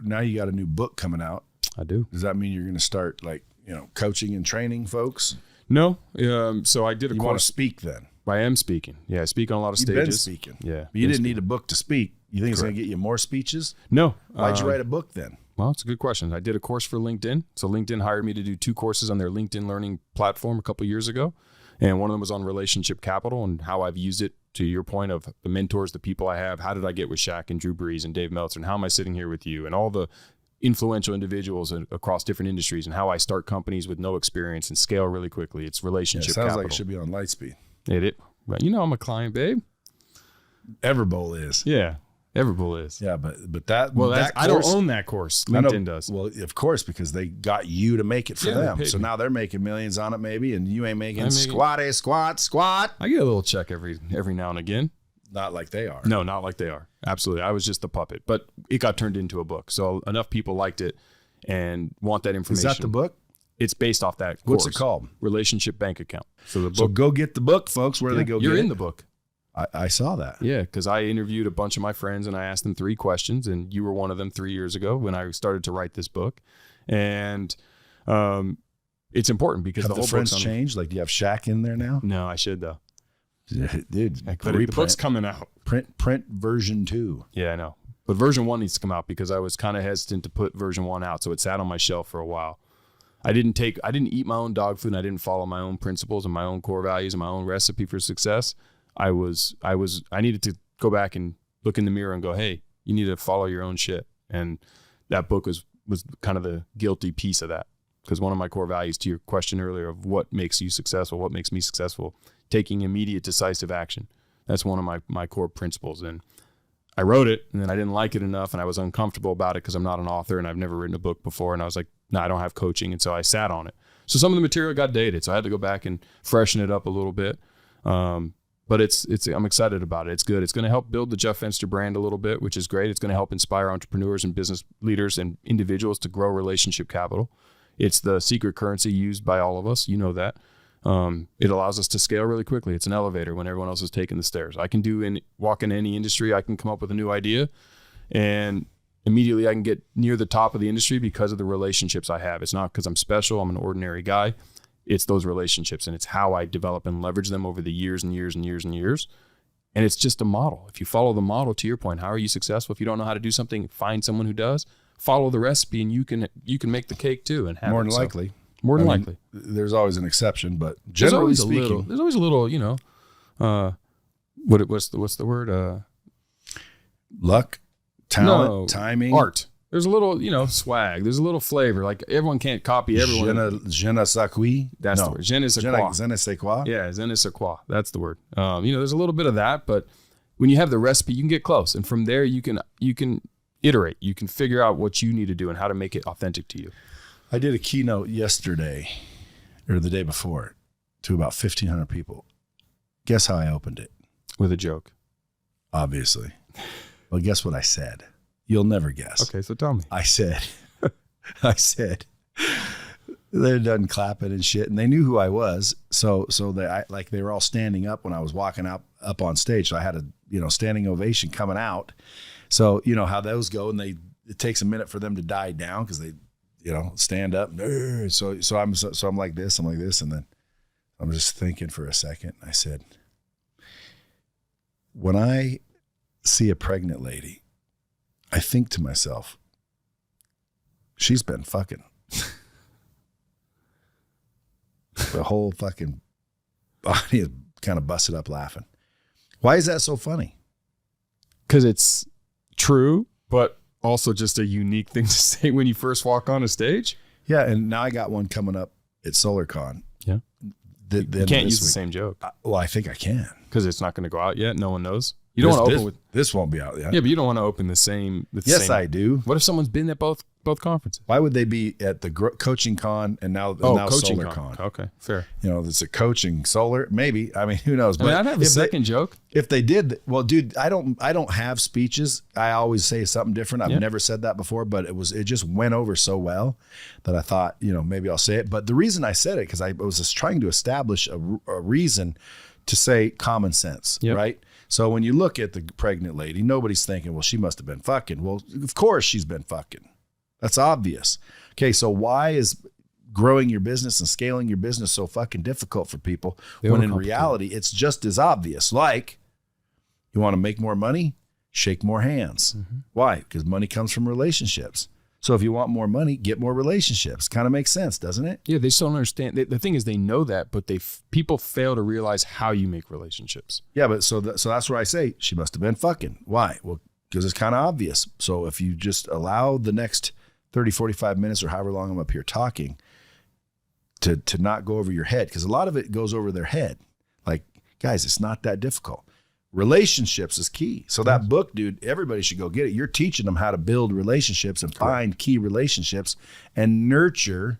now you got a new book coming out. I do. Does that mean you're going to start coaching and training folks? No. So I did a course. You want to speak then? I am speaking. Yeah, I speak on a lot of stages. You've been speaking. Yeah. But you didn't need a book to speak. You think it's going to get you more speeches? No. Why'd you write a book then? Well, it's a good question. I did a course for LinkedIn. So LinkedIn hired me to do 2 courses on their LinkedIn learning platform a couple of years ago. And one of them was on relationship capital and how I've used it, to your point of the mentors, the people I have. How did I get with Shaq and Drew Brees and Dave Meltzer? And how am I sitting here with you? And all the influential individuals across different industries and how I start companies with no experience and scale really quickly. It's relationship capital. Sounds like it should be on Lightspeed. But I'm a client, babe. Everbowl is. Yeah. Everbull is. Yeah, but that course, I don't own that course. LinkedIn does. Well, of course, because they got you to make it for them. So now they're making millions on it, maybe, and you ain't making squat. I get a little check every now and again. Not like they are. No, not like they are. Absolutely. I was just the puppet, but it got turned into a book. So enough people liked it and want that information. Is that the book? It's based off that course. What's it called? Relationship Bank Account. So go get the book, folks. Where do they go get it? You're in the book. I saw that. Yeah, because I interviewed a bunch of my friends and I asked them 3 questions, and you were one of them 3 years ago when I started to write this book. And it's important because Have the whole friends book's changed? Like, do you have Shaq in there now? No, I should though. Dude, The book's coming out. Print version 2. Yeah, I know. But version 1 needs to come out because I was kind of hesitant to put version 1 out, so it sat on my shelf for a while. I didn't eat my own dog food, and I didn't follow my own principles and my own core values and my own recipe for success. I needed to go back and look in the mirror and go, hey, you need to follow your own shit. And that book was kind of the guilty piece of that. Because one of my core values, to your question earlier of what makes you successful, what makes me successful, taking immediate decisive action. That's one of my core principles. And I wrote it, and then I didn't like it enough, and I was uncomfortable about it because I'm not an author and I've never written a book before. And I was like, no, I don't have coaching. And so I sat on it. So some of the material got dated. So I had to go back and freshen it up a little bit. But I'm excited about it. It's good. It's going to help build the Jeff Fenster brand a little bit, which is great. It's going to help inspire entrepreneurs and business leaders and individuals to grow relationship capital. It's the secret currency used by all of us. You know that. It allows us to scale really quickly. It's an elevator when everyone else is taking the stairs. I can walk in any industry. I can come up with a new idea, and immediately I can get near the top of the industry because of the relationships I have. It's not because I'm special. I'm an ordinary guy. It's those relationships, and it's how I develop and leverage them over the years and years and years and years. And it's just a model. If you follow the model, to your point, how are you successful? If you don't know how to do something, find someone who does. Follow the recipe, and you can make the cake too. And have more than likely. More than likely. There's always an exception, but generally speaking, there's always a little, what's the word? Luck, talent, timing, art. There's a little, swag. There's a little flavor. Like everyone can't copy everyone. Je ne sais quoi. That's the word. Je ne sais quoi. Je ne sais quoi. Yeah, je ne sais quoi. That's the word. There's a little bit of that, but when you have the recipe, you can get close, and from there you can iterate. You can figure out what you need to do and how to make it authentic to you. I did a keynote yesterday or the day before to about 1,500 people. Guess how I opened it? With a joke. Obviously. Well, guess what I said? You'll never guess. Okay, so tell me. I said, they're done clapping and shit, and they knew who I was. So they were all standing up when I was walking up on stage. So I had a standing ovation coming out. So you know how those go, and it takes a minute for them to die down because they stand up. So I'm like this, and then I'm just thinking for a second. I said, when I see a pregnant lady, I think to myself, she's been fucking. The whole fucking body is kind of busted up laughing. Why is that so funny? Because it's true, but also just a unique thing to say when you first walk on a stage. Yeah, and now I got one coming up at SolarCon. Yeah. You can't use the same joke. Well, I think I can. Because it's not going to go out yet. No one knows. You don't want to open with this won't be out yet. Yeah, but you don't want to open the same. Yes, I do. What if someone's been at both conferences? Why would they be at the coaching con and now coaching solar con? Okay, fair. It's a coaching solar. Maybe. I mean, who knows? But I'd have a second joke. If they did, well, dude, I don't have speeches. I always say something different. I've never said that before, but it just went over so well that I thought, maybe I'll say it. But the reason I said it because I was just trying to establish a reason to say common sense, right? So when you look at the pregnant lady, nobody's thinking, well, she must have been fucking. Well, of course she's been fucking. That's obvious. Okay, so why is growing your business and scaling your business so fucking difficult for people when in reality it's just as obvious? Like, you want to make more money? Shake more hands. Why? Because money comes from relationships. So if you want more money, get more relationships. Kind of makes sense, doesn't it? Yeah, they still don't understand. The thing is, they know that, but people fail to realize how you make relationships. Yeah, but so that's where I say she must have been fucking. Why? Well, because it's kind of obvious. So if you just allow the next 30, 45 minutes or however long I'm up here talking to not go over your head, because a lot of it goes over their head. Like, guys, it's not that difficult. Relationships is key. So that book, dude, everybody should go get it. You're teaching them how to build relationships and find key relationships and nurture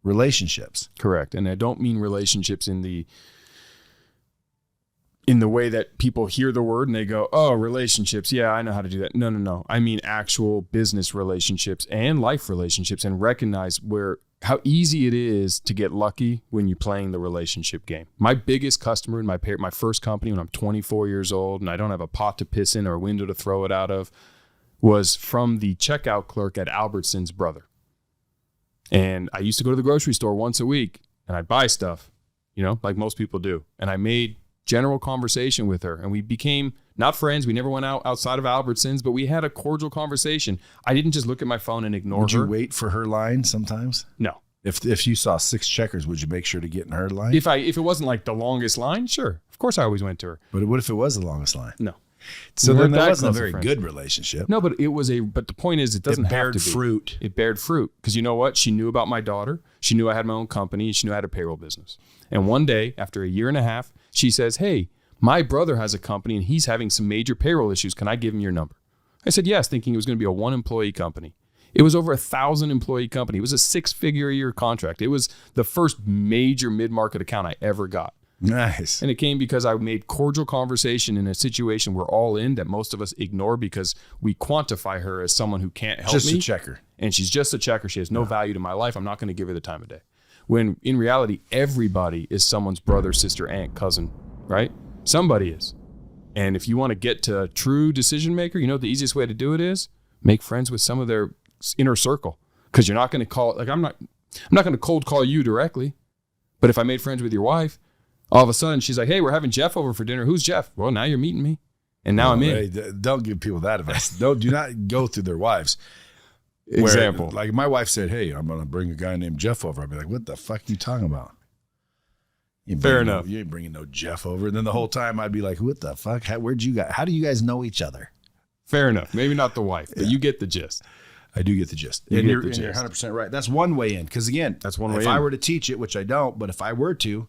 relationships. Correct. And I don't mean relationships in the way that people hear the word and they go, oh, relationships. Yeah, I know how to do that. No. I mean actual business relationships and life relationships, and recognize how easy it is to get lucky when you're playing the relationship game. My biggest customer in my first company when I'm 24 years old and I don't have a pot to piss in or a window to throw it out of was from the checkout clerk at Albertson's brother. And I used to go to the grocery store once a week and I'd buy stuff, like most people do. And I made general conversation with her and we became not friends. We never went outside of Albertsons, but we had a cordial conversation. I didn't just look at my phone and ignore her. Would you wait for her line sometimes? No. If you saw 6 checkers, would you make sure to get in her line? If it wasn't like the longest line, sure. Of course I always went to her. But what if it was the longest line? No. So then that wasn't a very good relationship. No, but but the point is it doesn't have to be. Fruit. It bared fruit. Because you know what? She knew about my daughter. She knew I had my own company. She knew I had a payroll business. And one day, after a year and a half, she says, hey, my brother has a company and he's having some major payroll issues. Can I give him your number? I said yes, thinking it was going to be a 1-employee company. It was over 1,000 employee company. It was a 6-figure a year contract. It was the first major mid-market account I ever got. Nice. And it came because I made cordial conversation in a situation we're all in that most of us ignore because we quantify her as someone who can't help me. Just a checker. And she's just a checker. She has no value to my life. I'm not going to give her the time of day. When in reality, everybody is someone's brother, sister, aunt, cousin, right? Somebody is. And if you want to get to a true decision maker, the easiest way to do it is make friends with some of their inner circle. Because you're not going to call, I'm not going to cold call you directly. But if I made friends with your wife, all of a sudden she's like, hey, we're having Jeff over for dinner. Who's Jeff? Well, now you're meeting me. And now I'm in. Hey, don't give people that advice. Do not go through their wives. Example. Like my wife said, hey, I'm going to bring a guy named Jeff over. I'd be like, what the fuck are you talking about? Fair enough. You ain't bringing no Jeff over. And then the whole time I'd be like, what the fuck? How do you guys know each other? Fair enough. Maybe not the wife, but you get the gist. I do get the gist. And you're 100% right. That's one way in. Because again, that's one way if I were to teach it, which I don't, but if I were to,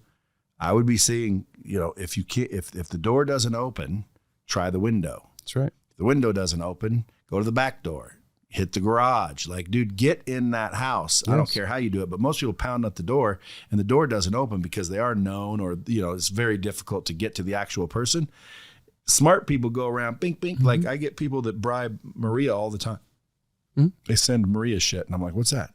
I would be saying, if the door doesn't open, try the window. That's right. If the window doesn't open, go to the back door. Hit the garage. Like, dude, get in that house. Yes. I don't care how you do it, but most people pound at the door and the door doesn't open because they are known or, it's very difficult to get to the actual person. Smart people go around, bink, bink. Mm-hmm. Like I get people that bribe Maria all the time. Mm-hmm. They send Maria shit. And I'm like, what's that?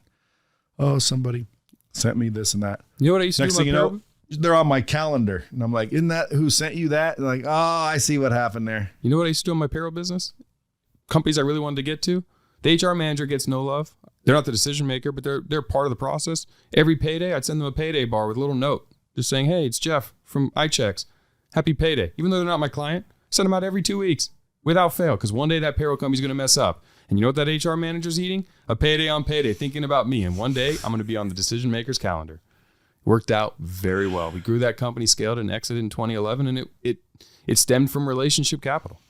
Oh, somebody sent me this and that. You know what I used to do? Next thing you know, they're on my calendar. And I'm like, isn't that who sent you that? And like, oh, I see what happened there. You know what I used to do in my payroll business? Companies I really wanted to get to. The HR manager gets no love. They're not the decision maker, but they're part of the process. Every payday, I'd send them a payday bar with a little note just saying, hey, it's Jeff from iChecks. Happy payday. Even though they're not my client, send them out every 2 weeks without fail because one day that payroll company's going to mess up. And you know what that HR manager's eating? A payday on payday, thinking about me. And one day, I'm going to be on the decision maker's calendar. Worked out very well. We grew that company, scaled and exited in 2011, and it stemmed from relationship capital.